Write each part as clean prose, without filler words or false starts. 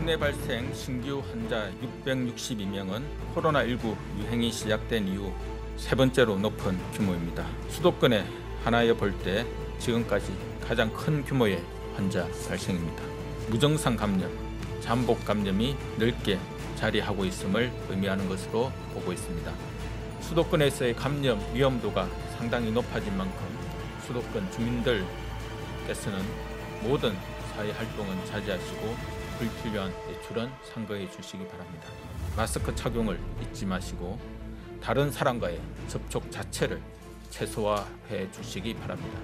국내 발생 신규 환자 662명은 코로나19 유행이 시작된 이후 세 번째로 높은 규모입니다. 수도권에 하나여 볼 때 지금까지 가장 큰 규모의 환자 발생입니다. 무증상 감염, 잠복 감염이 넓게 자리하고 있음을 의미하는 것으로 보고 있습니다. 수도권에서의 감염 위험도가 상당히 높아진 만큼 수도권 주민들께서는 모든 사회 활동은 자제하시고 불필요한 외출은 삼가해 주시기 바랍니다. 마스크 착용을 잊지 마시고 다른 사람과의 접촉 자체를 최소화해 주시기 바랍니다.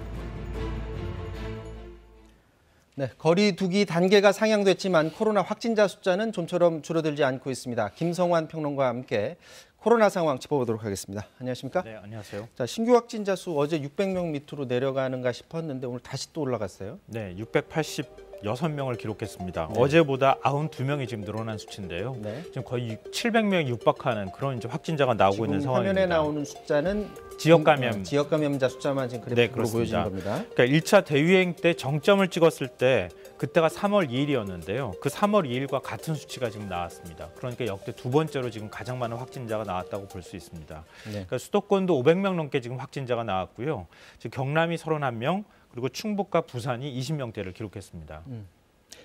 네, 거리 두기 단계가 상향됐지만 코로나 확진자 숫자는 좀처럼 줄어들지 않고 있습니다. 김성환 평론가와 함께 코로나 상황 짚어보도록 하겠습니다. 안녕하십니까? 네, 안녕하세요. 자, 신규 확진자 수 어제 600명 밑으로 내려가는가 싶었는데 오늘 다시 또 올라갔어요. 네, 686명을 기록했습니다. 네. 어제보다 92명이 지금 늘어난 수치인데요. 네. 지금 거의 700명이 육박하는 그런 이제 확진자가 나오고 있는 상황입니다. 화면에 나오는 숫자는 지역 감염자 숫자만 지금 그래프로 보여지는 겁니다. 그러니까 1차 대유행 때 정점을 찍었을 때 그때가 3월 2일이었는데요. 그 3월 2일과 같은 수치가 지금 나왔습니다. 그러니까 역대 두 번째로 지금 가장 많은 확진자가 나왔다고 볼 수 있습니다. 네. 그러니까 수도권도 500명 넘게 지금 확진자가 나왔고요. 지금 경남이 31명, 그리고 충북과 부산이 20명대를 기록했습니다.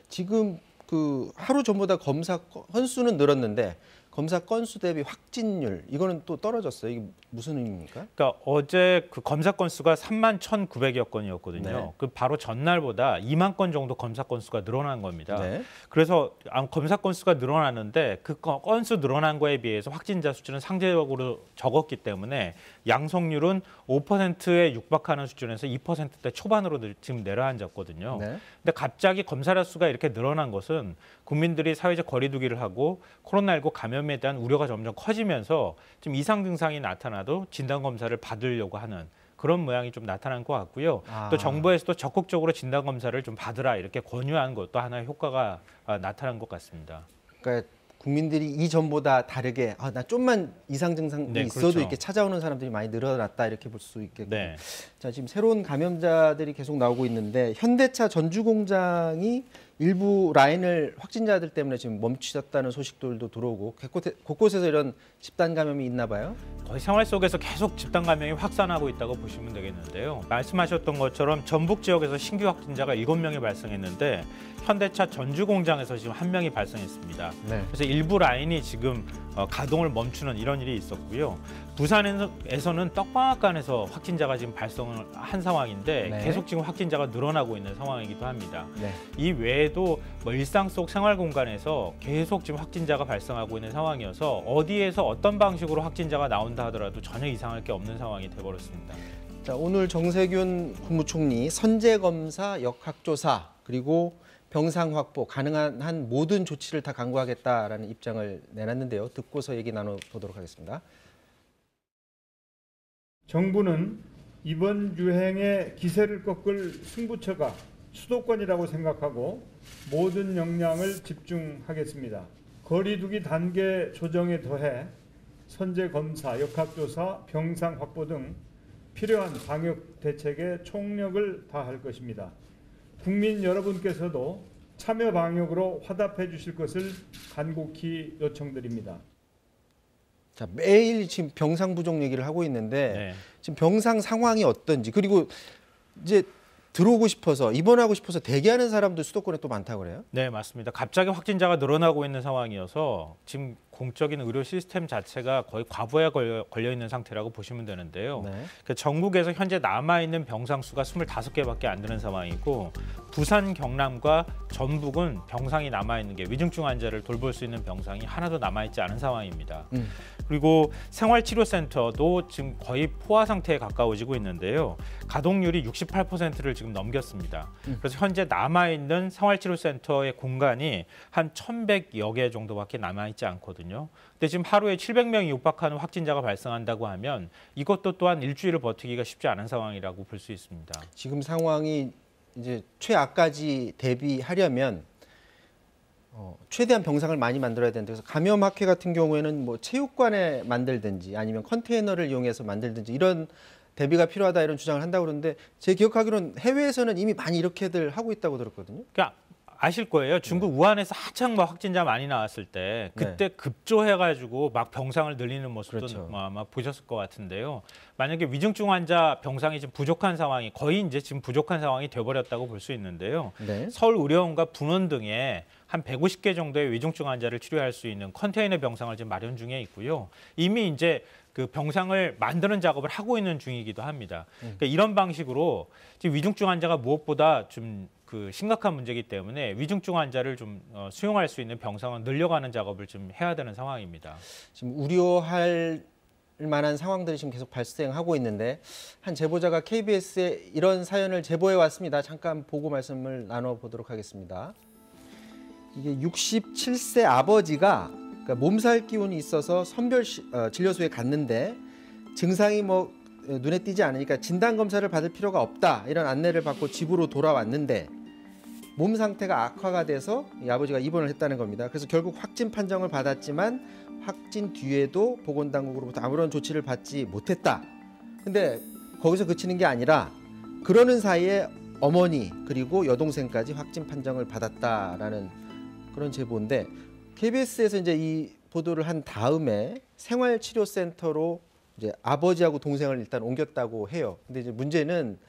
지금 그 하루 전보다 검사 건수는 늘었는데 검사 건수 대비 확진율 이거는 또 떨어졌어요. 이게 무슨 의미입니까? 그러니까 어제 그 검사 건수가 31,900여 건이었거든요. 네. 그 바로 전날보다 2만 건 정도 검사 건수가 늘어난 겁니다. 네. 그래서 검사 건수가 늘어났는데 그 건수 늘어난 거에 비해서 확진자 수치는 상대적으로 적었기 때문에 양성률은 5%에 육박하는 수준에서 2%대 초반으로 지금 내려앉았거든요. 네. 근데 갑자기 검사 수가 이렇게 늘어난 것은 국민들이 사회적 거리두기를 하고 코로나19 감염에 대한 우려가 점점 커지면서 지금 이상 증상이 나타나도 진단검사를 받으려고 하는 그런 모양이 좀 나타난 것 같고요. 또 정부에서도 적극적으로 진단검사를 좀 받으라 이렇게 권유한 것도 하나의 효과가 나타난 것 같습니다. 그러니까 국민들이 이전보다 다르게 나 좀만 이상 증상이 네, 있어도 그렇죠. 이렇게 찾아오는 사람들이 많이 늘어났다 이렇게 볼 수 있겠고. 네. 자, 지금 새로운 감염자들이 계속 나오고 있는데 현대차 전주 공장이 일부 라인을 확진자들 때문에 지금 멈추셨다는 소식들도 들어오고 곳곳에서 이런 집단 감염이 있나 봐요. 거의 생활 속에서 계속 집단 감염이 확산하고 있다고 보시면 되겠는데요. 말씀하셨던 것처럼 전북 지역에서 신규 확진자가 7명이 발생했는데 현대차 전주 공장에서 지금 1명이 발생했습니다. 네. 그래서 일부 라인이 지금 가동을 멈추는 이런 일이 있었고요. 부산에서는 떡방앗간에서 확진자가 지금 발생을 한 상황인데 네. 계속 지금 확진자가 늘어나고 있는 상황이기도 합니다. 네. 이 외에도 일상 속 생활 공간에서 계속 지금 확진자가 발생하고 있는 상황이어서 어디에서 어떤 방식으로 확진자가 나온다 하더라도 전혀 이상할 게 없는 상황이 돼버렸습니다. 자, 오늘 정세균 국무총리 선제검사, 역학조사 그리고 병상 확보, 가능한 한 모든 조치를 다 강구하겠다라는 입장을 내놨는데요. 듣고서 얘기 나눠보도록 하겠습니다. 정부는 이번 유행의 기세를 꺾을 승부처가 수도권이라고 생각하고 모든 역량을 집중하겠습니다. 거리두기 단계 조정에 더해 선제검사, 역학조사, 병상 확보 등 필요한 방역 대책에 총력을 다할 것입니다. 국민 여러분께서도 참여 방역으로 화답해 주실 것을 간곡히 요청드립니다. 자, 매일 지금 병상 부족 얘기를 하고 있는데 네. 지금 병상 상황이 어떤지 그리고 이제 들어오고 싶어서 입원하고 싶어서 대기하는 사람도 수도권에 또 많다고 그래요? 네, 맞습니다. 갑자기 확진자가 늘어나고 있는 상황이어서 지금 공적인 의료 시스템 자체가 거의 과부하에 걸려 있는 상태라고 보시면 되는데요. 네. 그러니까 전국에서 현재 남아있는 병상 수가 25개밖에 안 되는 상황이고 부산, 경남과 전북은 병상이 남아있는 게 위중증 환자를 돌볼 수 있는 병상이 하나도 남아있지 않은 상황입니다. 그리고 생활치료센터도 지금 거의 포화 상태에 가까워지고 있는데요. 가동률이 68%를 지금 넘겼습니다. 그래서 현재 남아있는 생활치료센터의 공간이 한 1,100여 개 정도밖에 남아있지 않거든요. 근데 지금 하루에 700명이 육박하는 확진자가 발생한다고 하면 이것도 또한 일주일을 버티기가 쉽지 않은 상황이라고 볼 수 있습니다. 지금 상황이 이제 최악까지 대비하려면 최대한 병상을 많이 만들어야 되는데 그래서 감염학회 같은 경우에는 뭐 체육관에 만들든지 아니면 컨테이너를 이용해서 만들든지 이런 대비가 필요하다 이런 주장을 한다고 그러는데 제 기억하기로는 해외에서는 이미 많이 이렇게들 하고 있다고 들었거든요. 그러니까 아실 거예요. 중국 우한에서 한창 막 확진자 많이 나왔을 때 그때 급조해가지고 막 병상을 늘리는 모습도 그렇죠. 아마 보셨을 것 같은데요. 만약에 위중증 환자 병상이 지금 부족한 상황이 거의 이제 지금 부족한 상황이 돼버렸다고 볼 수 있는데요. 네. 서울의료원과 분원 등에 한 150개 정도의 위중증 환자를 치료할 수 있는 컨테이너 병상을 지금 마련 중에 있고요. 이미 이제 그 병상을 만드는 작업을 하고 있는 중이기도 합니다. 그러니까 이런 방식으로 지금 위중증 환자가 무엇보다 좀 그 심각한 문제이기 때문에 위중증 환자를 좀 수용할 수 있는 병상을 늘려가는 작업을 좀 해야 되는 상황입니다. 지금 우려할 만한 상황들이 지금 계속 발생하고 있는데 한 제보자가 KBS에 이런 사연을 제보해 왔습니다. 잠깐 보고 말씀을 나눠보도록 하겠습니다. 이게 67세 아버지가 그러니까 몸살 기운이 있어서 선별 진료소에 갔는데 증상이 뭐 눈에 띄지 않으니까 진단 검사를 받을 필요가 없다 이런 안내를 받고 집으로 돌아왔는데 몸 상태가 악화가 돼서 이 아버지가 입원을 했다는 겁니다. 그래서 결국 확진 판정을 받았지만 확진 뒤에도 보건당국으로부터 아무런 조치를 받지 못했다. 근데 거기서 그치는 게 아니라 그러는 사이에 어머니 그리고 여동생까지 확진 판정을 받았다라는 그런 제보인데 KBS에서 이제 이 보도를 한 다음에 생활치료센터로 이제 아버지하고 동생을 일단 옮겼다고 해요. 근데 이제 문제는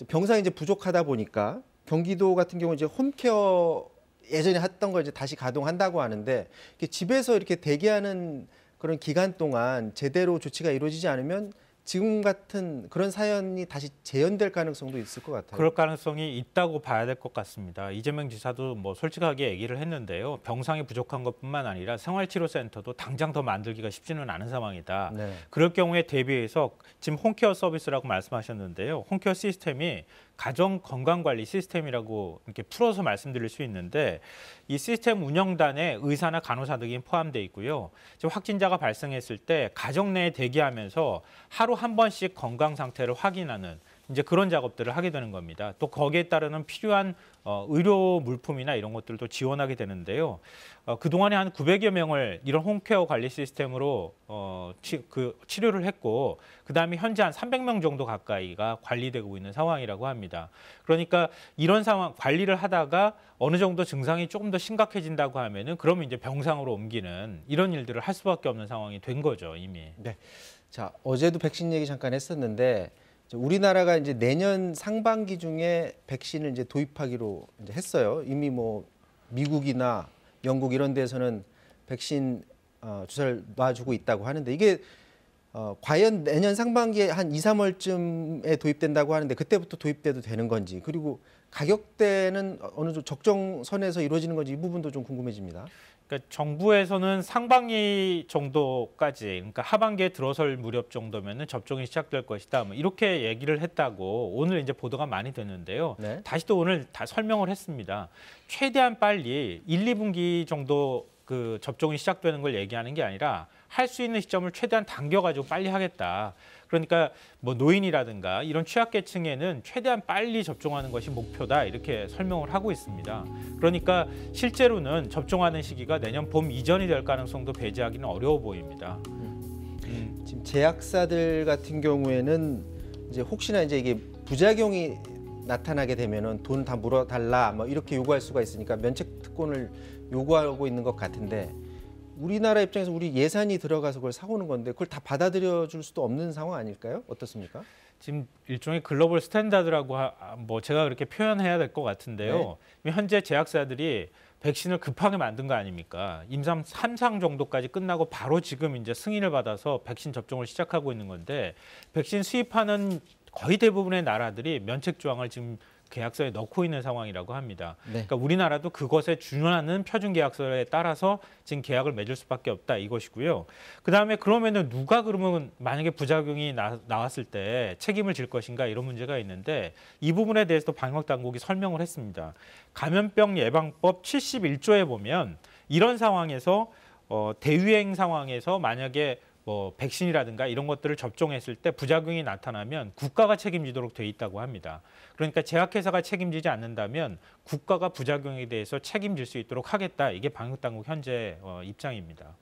병상이 이제 부족하다 보니까 경기도 같은 경우 이제 홈케어 예전에 했던 걸 이제 다시 가동한다고 하는데 집에서 이렇게 대기하는 그런 기간 동안 제대로 조치가 이루어지지 않으면 지금 같은 그런 사연이 다시 재현될 가능성도 있을 것 같아요. 그럴 가능성이 있다고 봐야 될 것 같습니다. 이재명 지사도 뭐 솔직하게 얘기를 했는데요. 병상이 부족한 것뿐만 아니라 생활치료센터도 당장 더 만들기가 쉽지는 않은 상황이다. 네. 그럴 경우에 대비해서 지금 홈케어 서비스라고 말씀하셨는데요. 홈케어 시스템이 가정 건강관리 시스템이라고 이렇게 풀어서 말씀드릴 수 있는데 이 시스템 운영단에 의사나 간호사 등이 포함되어 있고요. 지금 확진자가 발생했을 때 가정 내에 대기하면서 하루 한 번씩 건강 상태를 확인하는 이제 그런 작업들을 하게 되는 겁니다. 또 거기에 따르는 필요한 의료 물품이나 이런 것들도 지원하게 되는데요. 그동안에 한 900여 명을 이런 홈케어 관리 시스템으로 치료를 했고 그다음에 현재 한 300명 정도 가까이가 관리되고 있는 상황이라고 합니다. 그러니까 이런 상황 관리를 하다가 어느 정도 증상이 조금 더 심각해진다고 하면은 그러면 이제 병상으로 옮기는 이런 일들을 할 수밖에 없는 상황이 된 거죠, 이미. 네. 자, 어제도 백신 얘기 잠깐 했었는데 우리나라가 이제 내년 상반기 중에 백신을 이제 도입하기로 이제 했어요. 이미 뭐 미국이나 영국 이런 데서는 백신 주사를 놔주고 있다고 하는데 이게 과연 내년 상반기에 한 2, 3월쯤에 도입된다고 하는데 그때부터 도입돼도 되는 건지 그리고 가격대는 어느 정도 적정선에서 이루어지는 건지 이 부분도 좀 궁금해집니다. 그러니까 정부에서는 상반기 정도까지, 그러니까 하반기에 들어설 무렵 정도면은 접종이 시작될 것이다. 뭐 이렇게 얘기를 했다고 오늘 이제 보도가 많이 됐는데요. 네. 다시 또 오늘 다 설명을 했습니다. 최대한 빨리 1, 2분기 정도 그 접종이 시작되는 걸 얘기하는 게 아니라 할 수 있는 시점을 최대한 당겨가지고 빨리 하겠다. 그러니까 뭐 노인이라든가 이런 취약계층에는 최대한 빨리 접종하는 것이 목표다 이렇게 설명을 하고 있습니다. 그러니까 실제로는 접종하는 시기가 내년 봄 이전이 될 가능성도 배제하기는 어려워 보입니다. 지금 제약사들 같은 경우에는 이제 혹시나 이제 이게 부작용이 나타나게 되면은 돈 다 물어달라 뭐 이렇게 요구할 수가 있으니까 면책 특권을 요구하고 있는 것 같은데 우리나라 입장에서 우리 예산이 들어가서 그걸 사오는 건데 그걸 다 받아들여 줄 수도 없는 상황 아닐까요? 어떻습니까? 지금 일종의 글로벌 스탠다드라고 뭐 제가 그렇게 표현해야 될 것 같은데요. 네. 현재 제약사들이 백신을 급하게 만든 거 아닙니까? 임상 3상 정도까지 끝나고 바로 지금 이제 승인을 받아서 백신 접종을 시작하고 있는 건데 백신 수입하는 거의 대부분의 나라들이 면책 조항을 지금 계약서에 넣고 있는 상황이라고 합니다. 네. 그러니까 우리나라도 그것에 준하는 표준 계약서에 따라서 지금 계약을 맺을 수밖에 없다 이것이고요. 그다음에 그러면은 누가 그러면 만약에 부작용이 나왔을 때 책임을 질 것인가 이런 문제가 있는데 이 부분에 대해서도 방역 당국이 설명을 했습니다. 감염병 예방법 71조에 보면 이런 상황에서 대유행 상황에서 만약에 뭐 백신이라든가 이런 것들을 접종했을 때 부작용이 나타나면 국가가 책임지도록 돼 있다고 합니다. 그러니까 제약회사가 책임지지 않는다면 국가가 부작용에 대해서 책임질 수 있도록 하겠다. 이게 방역당국 현재 입장입니다.